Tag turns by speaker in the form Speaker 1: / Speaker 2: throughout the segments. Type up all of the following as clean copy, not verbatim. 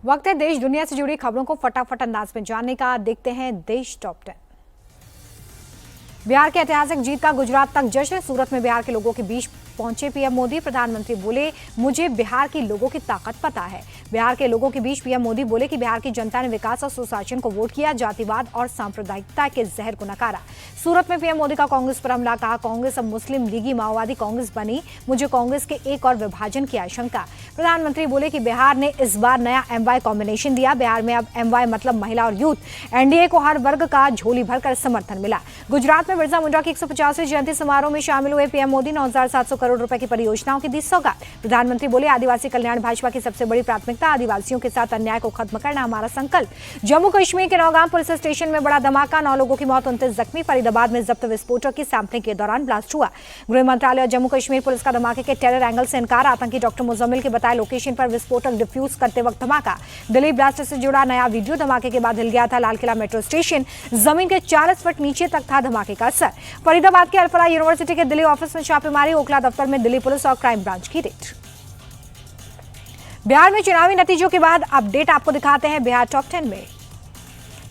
Speaker 1: वक्त है देश दुनिया से जुड़ी खबरों को फटाफट अंदाज में जानने का। देखते हैं देश टॉप 10। बिहार के ऐतिहासिक जीत का गुजरात तक जश्न। सूरत में बिहार के लोगों के बीच पहुंचे पीएम मोदी। प्रधानमंत्री बोले, मुझे बिहार की लोगों की ताकत पता है। बिहार के लोगों के बीच पीएम मोदी बोले कि बिहार की जनता ने विकास और सुशासन को वोट किया, जातिवाद और सांप्रदायिकता के जहर को नकारा। सूरत में पीएम मोदी का कांग्रेस पर हमला। कहा, कांग्रेस अब मुस्लिम लीगी माओवादी कांग्रेस बनी, मुझे कांग्रेस के एक और विभाजन की आशंका। प्रधानमंत्री बोले कि बिहार ने इस बार नया एमवाई कॉम्बिनेशन दिया। बिहार में अब एमवाई मतलब महिला और यूथ। एनडीए को हर वर्ग का झोली भरकर समर्थन मिला। गुजरात में बिरसा मुंडा की 150वीं जयंती समारोह में शामिल हुए पीएम मोदी। 9,700 करोड़ रुपए की परियोजनाओं की दी सौगात। प्रधानमंत्री बोले, आदिवासी कल्याण भाजपा की सबसे बड़ी प्राथमिकता। आदिवासियों के साथ अन्याय को खत्म करना हमारा संकल्प। जम्मू कश्मीर के नौगाम पुलिस स्टेशन में बड़ा धमाका। 9 लोगों की मौत, 29 जख्मी। फरीदाबाद में जब्त विस्फोटक की सैंपलिंग के दौरान ब्लास्ट हुआ। गृह मंत्रालय और जम्मू कश्मीर पुलिस का धमाके के टेरर एंगल से इनकार। आतंकी डॉक्टर मुजम्मिल के बताए लोकेशन पर विस्फोटक डिफ्यूज करते वक्त धमाका। दिल्ली ब्लास्ट से जुड़ा नया वीडियो। धमाके के बाद हिल गया था लाल किला मेट्रो स्टेशन। जमीन के 40 फुट नीचे तक था धमाके का असर। फरीदाबाद के अल्फरा यूनिवर्सिटी के दिल्ली ऑफिस में छापेमारी। ओखला दफ्तर में दिल्ली पुलिस और क्राइम ब्रांच की रेड। बिहार में चुनावी नतीजों के बाद अपडेट आपको दिखाते हैं बिहार टॉप 10 में।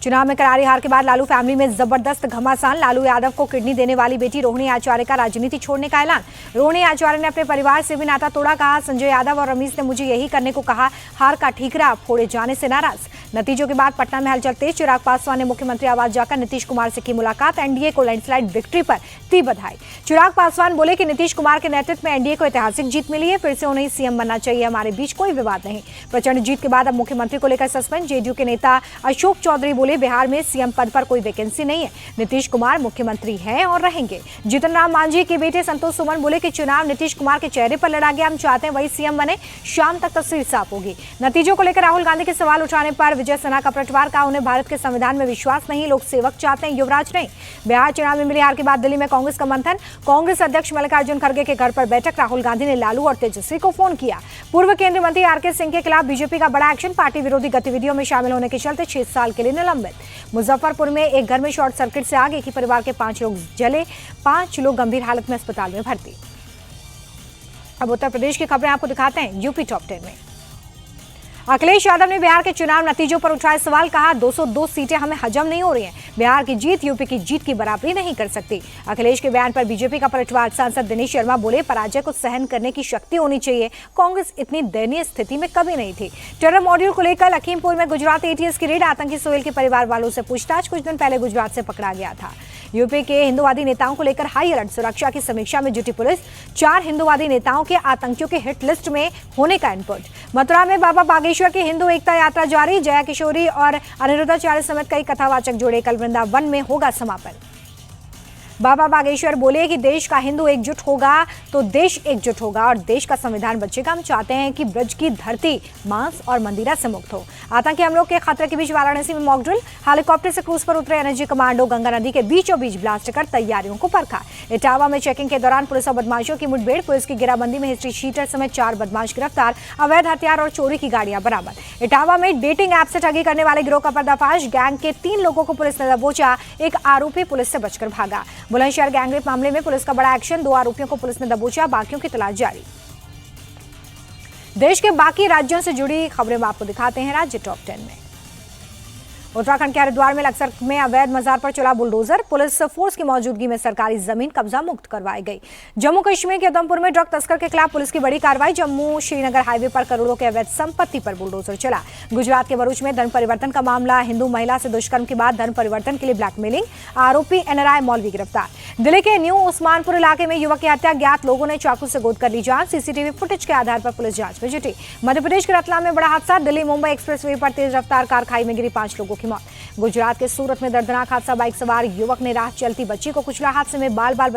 Speaker 1: चुनाव में करारी हार के बाद लालू फैमिली में जबरदस्त घमासान। लालू यादव को किडनी देने वाली बेटी रोहिणी आचार्य का राजनीति छोड़ने का ऐलान। रोहिणी आचार्य ने अपने परिवार से भी नाता तोड़ा। कहा, संजय यादव और रमेश ने मुझे यही करने को कहा। हार का ठीकरा फोड़े जाने से नाराज। नतीजों के बाद पटना में हलचल तेज। चिराग पासवान ने मुख्यमंत्री आवास जाकर नीतीश कुमार से की मुलाकात। एनडीए को लैंडस्लाइड विक्ट्री पर दी बधाई। चिराग पासवान बोले कि नीतीश कुमार के नेतृत्व में एनडीए को ऐतिहासिक जीत मिली है। फिर से उन्हें सीएम बनना चाहिए, हमारे बीच कोई विवाद नहीं। प्रचंड जीत के बाद अब मुख्यमंत्री को लेकर सस्पेंस। जेडीयू के नेता अशोक चौधरी बोले, बिहार में सीएम पद पर कोई वैकेंसी नहीं है। नीतीश कुमार मुख्यमंत्री हैं और रहेंगे। जीतन राम मांझी के बेटे संतोष सुमन बोले कि चुनाव नीतीश कुमार के चेहरे पर लड़ा गया, हम चाहते हैं वही सीएम बने। शाम तक तस्वीर साफ होगी। नतीजों को लेकर राहुल गांधी के सवाल उठाने पर विजय सिन्हा का पलटवार। का उन्हें भारत के संविधान में विश्वास नहीं, लोग सेवक चाहते हैं, युवराज नहीं। बिहार चुनाव में मिली हार के बाद दिल्ली में कांग्रेस का मंथन। कांग्रेस अध्यक्ष मल्लिकार्जुन खड़गे के घर पर बैठक। राहुल गांधी ने लालू और तेजस्वी को फोन किया। पूर्व केंद्रीय मंत्री आरके सिंह के खिलाफ बीजेपी का बड़ा एक्शन। पार्टी विरोधी गतिविधियों में शामिल होने के चलते 6 साल के लिए निलंबित। मुजफ्फरपुर में एक घर में शॉर्ट सर्किट से आग। एक ही परिवार के 5 लोग जले, 5 लोग गंभीर हालत में अस्पताल में भर्ती। अब उत्तर प्रदेश की खबरें आपको दिखाते हैं यूपी टॉप 10 में। अखिलेश यादव ने बिहार के चुनाव नतीजों पर उठाए सवाल। कहा, 202 सीटें हमें हजम नहीं हो रही हैं। बिहार की जीत यूपी की जीत की बराबरी नहीं कर सकती। अखिलेश के बयान पर बीजेपी का पलटवार। सांसद दिनेश शर्मा बोले, पराजय को सहन करने की शक्ति होनी चाहिए। कांग्रेस इतनी दयनीय स्थिति में कभी नहीं थी। टेरर मॉड्यूल को लेकर लखीमपुर में गुजरात एटीएस की रेड। आतंकी सोहेल के परिवार वालों से पूछताछ। कुछ दिन पहले गुजरात से पकड़ा गया था। यूपी के हिंदुवादी नेताओं को लेकर हाई अलर्ट। सुरक्षा की समीक्षा में जुटी पुलिस। 4 हिंदुवादी नेताओं के आतंकियों के हिट लिस्ट में होने का इनपुट। मथुरा में बाबा बागेश्वर की हिंदू एकता यात्रा जारी। जया किशोरी और अनिरुद्धाचार्य समेत कई कथावाचक जोड़े। कल वृंदावन में होगा समापन। बाबा बागेश्वर बोले कि देश का हिंदू एकजुट होगा तो देश एकजुट होगा और देश का संविधान बचेगा। हम चाहते हैं कि ब्रज की धरती मांस और मंदिरा से मुक्त हो। आतंकी हमलों के खतरे के बीच वाराणसी में मॉक ड्रिल। हेलीकॉप्टर से क्रूज पर उतरे एनर्जी कमांडो। गंगा नदी के बीचों बीच ब्लास्ट कर तैयारियों को परखा। इटावा में चेकिंग के दौरान पुलिस और बदमाशों की मुठभेड़। पुलिस की घेराबंदी में हिस्ट्री शीटर समेत 4 बदमाश गिरफ्तार। अवैध हथियार और चोरी की गाड़ियां बरामद। इटावा में डेटिंग ऐप से ठगी करने वाले गिरोह का पर्दाफाश। गैंग के 3 लोगों को पुलिस ने दबोचा। एक आरोपी पुलिस से बचकर भागा। बुलंदशहर गैंगरेप मामले में पुलिस का बड़ा एक्शन। 2 आरोपियों को पुलिस ने दबोचा, बाकियों की तलाश जारी। देश के बाकी राज्यों से जुड़ी खबरें आपको दिखाते हैं राज्य टॉप 10 में। उत्तराखंड के हरिद्वार में लक्सर में अवैध मजार पर चला बुलडोजर। पुलिस फोर्स की मौजूदगी में सरकारी जमीन कब्जा मुक्त करवाई गई। जम्मू कश्मीर के उधमपुर में ड्रग तस्कर के खिलाफ पुलिस की बड़ी कार्रवाई। जम्मू श्रीनगर हाईवे पर करोड़ों के अवैध संपत्ति पर बुलडोजर चला। गुजरात के भरूच में धर्म परिवर्तन का मामला। हिंदू महिला से दुष्कर्म के बाद धर्म परिवर्तन के लिए ब्लैकमेलिंग। आरोपी एनआरआई मौलवी गिरफ्तार। दिल्ली के न्यू उस्मानपुर इलाके में युवक की हत्या। ज्ञात लोगों ने चाकू से गोद कर ली जान। सीसीटीवी फुटेज के आधार पर पुलिस जांच में जुटी। मध्य प्रदेश के रतलाम में बड़ा हादसा। दिल्ली मुंबई एक्सप्रेसवे पर तेज रफ्तार कार खाई में गिरी, 5 लोगों की मौत। गुजरात के सूरत में दर्दनाक हादसा। बाइक सवार युवक ने राह चलती बच्ची को कुचला। हादसे में बाल बाल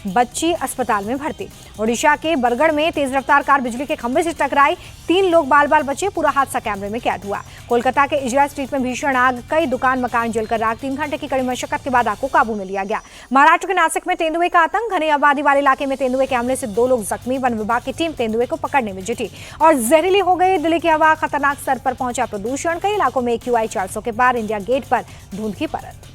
Speaker 1: बच्ची अस्पताल में भर्ती। ओडिशा के बरगढ़ में तेज रफ्तार कार बिजली के खंभे से टकराई, 3 लोग बाल बाल बचे। पूरा हादसा कैमरे में कैद हुआ। कोलकाता के इजरा स्ट्रीट में भीषण आग। कई दुकान मकान जलकर राख। 3 घंटे की कड़ी मशक्कत के बाद आग को काबू में लिया गया। महाराष्ट्र के नासिक में तेंदुए का आतंक। घने आबादी वाले इलाके में तेंदुए के हमले से 2 लोग जख्मी। वन विभाग की टीम तेंदुए को पकड़ने में जुटी। और जहरीली हो गई दिल्ली की हवा। खतरनाक स्तर पर पहुंचा प्रदूषण। कई इलाकों में AQI 400 के पार। इंडिया गेट पर धुंध की परत।